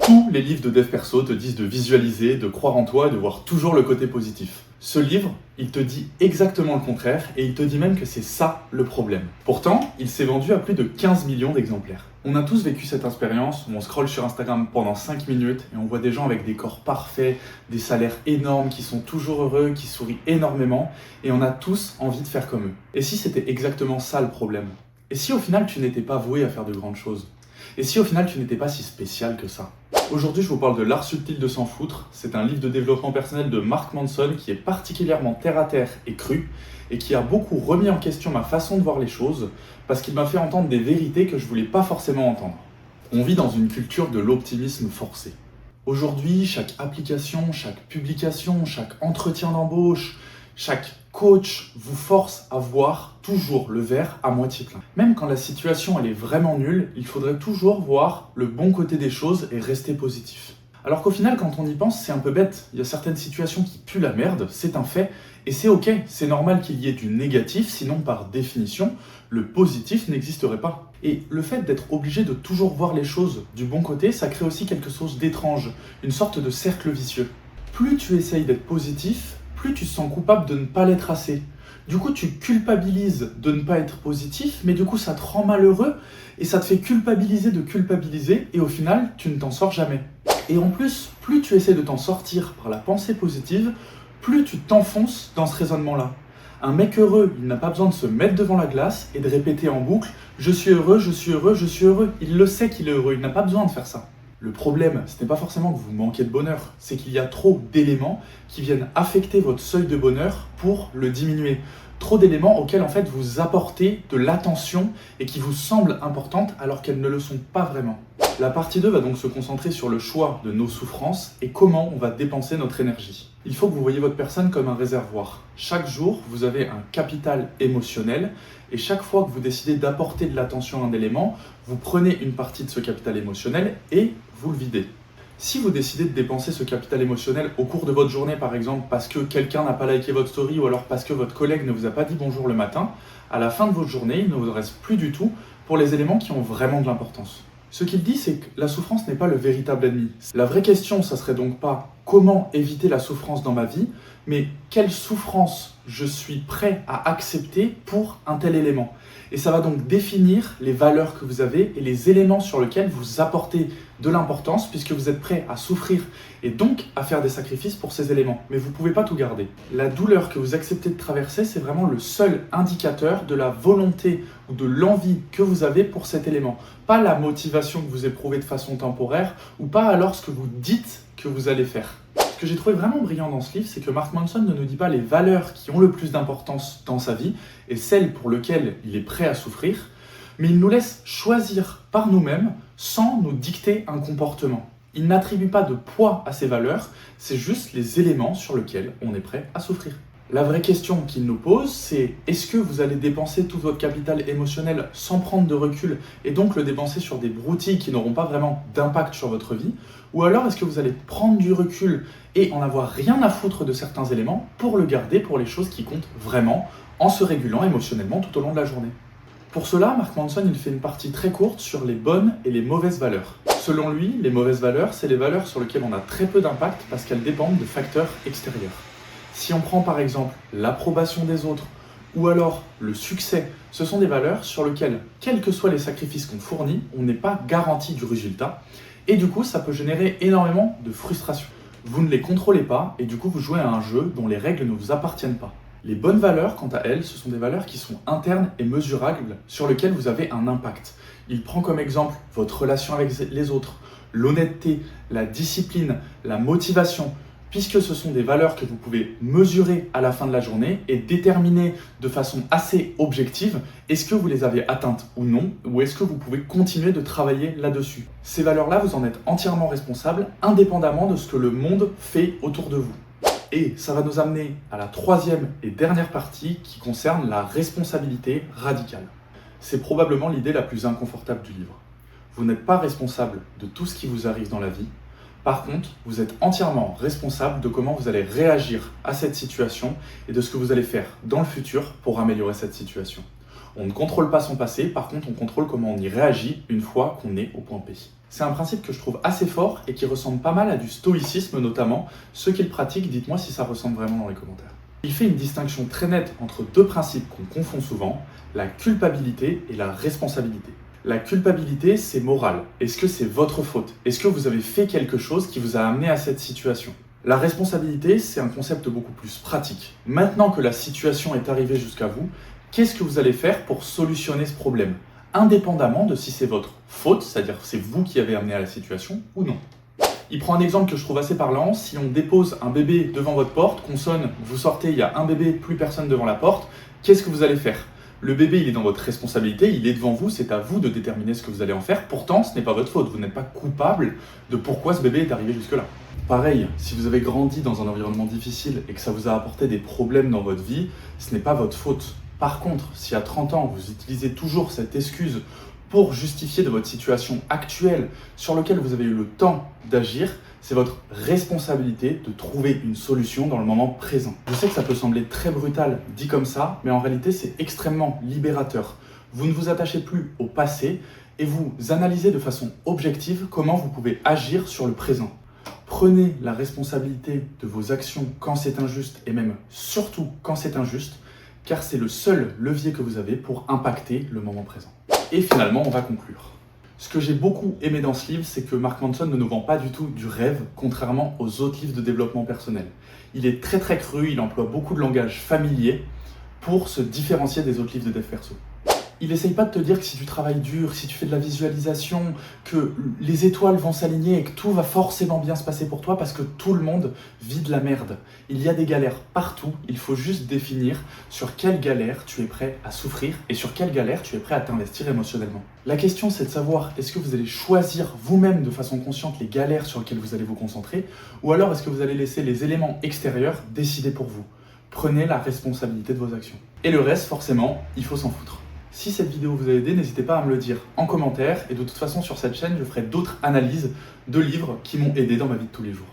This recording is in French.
Tous les livres de dev perso te disent de visualiser, de croire en toi et de voir toujours le côté positif. Ce livre, il te dit exactement le contraire et il te dit même que c'est ça le problème. Pourtant, il s'est vendu à plus de 15 millions d'exemplaires. On a tous vécu cette expérience où on scrolle sur Instagram pendant 5 minutes et on voit des gens avec des corps parfaits, des salaires énormes, qui sont toujours heureux, qui sourient énormément et on a tous envie de faire comme eux. Et si c'était exactement ça le problème? Et si au final tu n'étais pas voué à faire de grandes choses? Et si au final tu n'étais pas si spécial que ça? Aujourd'hui je vous parle de L'Art subtil de s'en foutre. C'est un livre de développement personnel de Mark Manson qui est particulièrement terre à terre et cru et qui a beaucoup remis en question ma façon de voir les choses parce qu'il m'a fait entendre des vérités que je voulais pas forcément entendre. On vit dans une culture de l'optimisme forcé. Aujourd'hui, chaque application, chaque publication, chaque entretien d'embauche, chaque coach vous force à voir toujours le verre à moitié plein. Même quand la situation elle est vraiment nulle, il faudrait toujours voir le bon côté des choses et rester positif. Alors qu'au final, quand on y pense, c'est un peu bête. Il y a certaines situations qui puent la merde, c'est un fait, et c'est ok, c'est normal qu'il y ait du négatif, sinon par définition, le positif n'existerait pas. Et le fait d'être obligé de toujours voir les choses du bon côté, ça crée aussi quelque chose d'étrange, une sorte de cercle vicieux. Plus tu essayes d'être positif, plus tu te sens coupable de ne pas l'être assez. Du coup, tu culpabilises de ne pas être positif, mais du coup, ça te rend malheureux et ça te fait culpabiliser de culpabiliser et au final, tu ne t'en sors jamais. Et en plus, plus tu essaies de t'en sortir par la pensée positive, plus tu t'enfonces dans ce raisonnement-là. Un mec heureux, il n'a pas besoin de se mettre devant la glace et de répéter en boucle « je suis heureux, je suis heureux, je suis heureux ». Il le sait qu'il est heureux, il n'a pas besoin de faire ça. Le problème, ce n'est pas forcément que vous manquez de bonheur, c'est qu'il y a trop d'éléments qui viennent affecter votre seuil de bonheur pour le diminuer. Trop d'éléments auxquels en fait vous apportez de l'attention et qui vous semblent importantes alors qu'elles ne le sont pas vraiment. La partie 2 va donc se concentrer sur le choix de nos souffrances et comment on va dépenser notre énergie. Il faut que vous voyez votre personne comme un réservoir. Chaque jour, vous avez un capital émotionnel et chaque fois que vous décidez d'apporter de l'attention à un élément, vous prenez une partie de ce capital émotionnel et vous le videz. Si vous décidez de dépenser ce capital émotionnel au cours de votre journée, par exemple, parce que quelqu'un n'a pas liké votre story ou alors parce que votre collègue ne vous a pas dit bonjour le matin, à la fin de votre journée, il ne vous reste plus du tout pour les éléments qui ont vraiment de l'importance. Ce qu'il dit, c'est que la souffrance n'est pas le véritable ennemi. La vraie question, ça serait donc pas comment éviter la souffrance dans ma vie, mais quelle souffrance je suis prêt à accepter pour un tel élément. Et ça va donc définir les valeurs que vous avez et les éléments sur lesquels vous apportez de l'importance puisque vous êtes prêt à souffrir et donc à faire des sacrifices pour ces éléments. Mais vous ne pouvez pas tout garder. La douleur que vous acceptez de traverser, c'est vraiment le seul indicateur de la volonté ou de l'envie que vous avez pour cet élément. Pas la motivation que vous éprouvez de façon temporaire ou pas alors ce que vous dites que vous allez faire. Ce que j'ai trouvé vraiment brillant dans ce livre, c'est que Mark Manson ne nous dit pas les valeurs qui ont le plus d'importance dans sa vie et celles pour lesquelles il est prêt à souffrir, mais il nous laisse choisir par nous-mêmes sans nous dicter un comportement. Il n'attribue pas de poids à ces valeurs, c'est juste les éléments sur lesquels on est prêt à souffrir. La vraie question qu'il nous pose, c'est est-ce que vous allez dépenser tout votre capital émotionnel sans prendre de recul et donc le dépenser sur des broutilles qui n'auront pas vraiment d'impact sur votre vie? Ou alors est-ce que vous allez prendre du recul et en avoir rien à foutre de certains éléments pour le garder pour les choses qui comptent vraiment en se régulant émotionnellement tout au long de la journée? Pour cela, Mark Manson il fait une partie très courte sur les bonnes et les mauvaises valeurs. Selon lui, les mauvaises valeurs, c'est les valeurs sur lesquelles on a très peu d'impact parce qu'elles dépendent de facteurs extérieurs. Si on prend par exemple l'approbation des autres ou alors le succès, ce sont des valeurs sur lesquelles, quels que soient les sacrifices qu'on fournit, on n'est pas garanti du résultat et du coup ça peut générer énormément de frustration. Vous ne les contrôlez pas et du coup vous jouez à un jeu dont les règles ne vous appartiennent pas. Les bonnes valeurs, quant à elles, ce sont des valeurs qui sont internes et mesurables sur lesquelles vous avez un impact. Il prend comme exemple votre relation avec les autres, l'honnêteté, la discipline, la motivation, puisque ce sont des valeurs que vous pouvez mesurer à la fin de la journée et déterminer de façon assez objective est-ce que vous les avez atteintes ou non, ou est-ce que vous pouvez continuer de travailler là-dessus. Ces valeurs-là, vous en êtes entièrement responsable, indépendamment de ce que le monde fait autour de vous. Et ça va nous amener à la troisième et dernière partie qui concerne la responsabilité radicale. C'est probablement l'idée la plus inconfortable du livre. Vous n'êtes pas responsable de tout ce qui vous arrive dans la vie. Par contre, vous êtes entièrement responsable de comment vous allez réagir à cette situation et de ce que vous allez faire dans le futur pour améliorer cette situation. On ne contrôle pas son passé, par contre on contrôle comment on y réagit une fois qu'on est au point P. C'est un principe que je trouve assez fort et qui ressemble pas mal à du stoïcisme notamment. Ceux qui le pratiquent, dites-moi si ça ressemble vraiment dans les commentaires. Il fait une distinction très nette entre deux principes qu'on confond souvent, la culpabilité et la responsabilité. La culpabilité, c'est moral. Est-ce que c'est votre faute? Est-ce que vous avez fait quelque chose qui vous a amené à cette situation? La responsabilité, c'est un concept beaucoup plus pratique. Maintenant que la situation est arrivée jusqu'à vous, qu'est-ce que vous allez faire pour solutionner ce problème? Indépendamment de si c'est votre faute, c'est-à-dire c'est vous qui avez amené à la situation ou non. Il prend un exemple que je trouve assez parlant. Si on dépose un bébé devant votre porte, qu'on sonne, vous sortez, il y a un bébé, plus personne devant la porte, qu'est-ce que vous allez faire? Le bébé, il est dans votre responsabilité, il est devant vous, c'est à vous de déterminer ce que vous allez en faire. Pourtant, ce n'est pas votre faute, vous n'êtes pas coupable de pourquoi ce bébé est arrivé jusque-là. Pareil, si vous avez grandi dans un environnement difficile et que ça vous a apporté des problèmes dans votre vie, ce n'est pas votre faute. Par contre, si à 30 ans, vous utilisez toujours cette excuse pour justifier de votre situation actuelle sur laquelle vous avez eu le temps d'agir, c'est votre responsabilité de trouver une solution dans le moment présent. Je sais que ça peut sembler très brutal dit comme ça, mais en réalité c'est extrêmement libérateur. Vous ne vous attachez plus au passé et vous analysez de façon objective comment vous pouvez agir sur le présent. Prenez la responsabilité de vos actions quand c'est injuste et même surtout quand c'est injuste, car c'est le seul levier que vous avez pour impacter le moment présent. Et finalement, on va conclure. Ce que j'ai beaucoup aimé dans ce livre, c'est que Mark Manson ne nous vend pas du tout du rêve, contrairement aux autres livres de développement personnel. Il est très très cru, il emploie beaucoup de langage familier pour se différencier des autres livres de dev perso. Il n'essaye pas de te dire que si tu travailles dur, si tu fais de la visualisation, que les étoiles vont s'aligner et que tout va forcément bien se passer pour toi parce que tout le monde vit de la merde. Il y a des galères partout, il faut juste définir sur quelle galère tu es prêt à souffrir et sur quelle galère tu es prêt à t'investir émotionnellement. La question c'est de savoir est-ce que vous allez choisir vous-même de façon consciente les galères sur lesquelles vous allez vous concentrer ou alors est-ce que vous allez laisser les éléments extérieurs décider pour vous. Prenez la responsabilité de vos actions. Et le reste, forcément, il faut s'en foutre. Si cette vidéo vous a aidé, n'hésitez pas à me le dire en commentaire et de toute façon sur cette chaîne, je ferai d'autres analyses de livres qui m'ont aidé dans ma vie de tous les jours.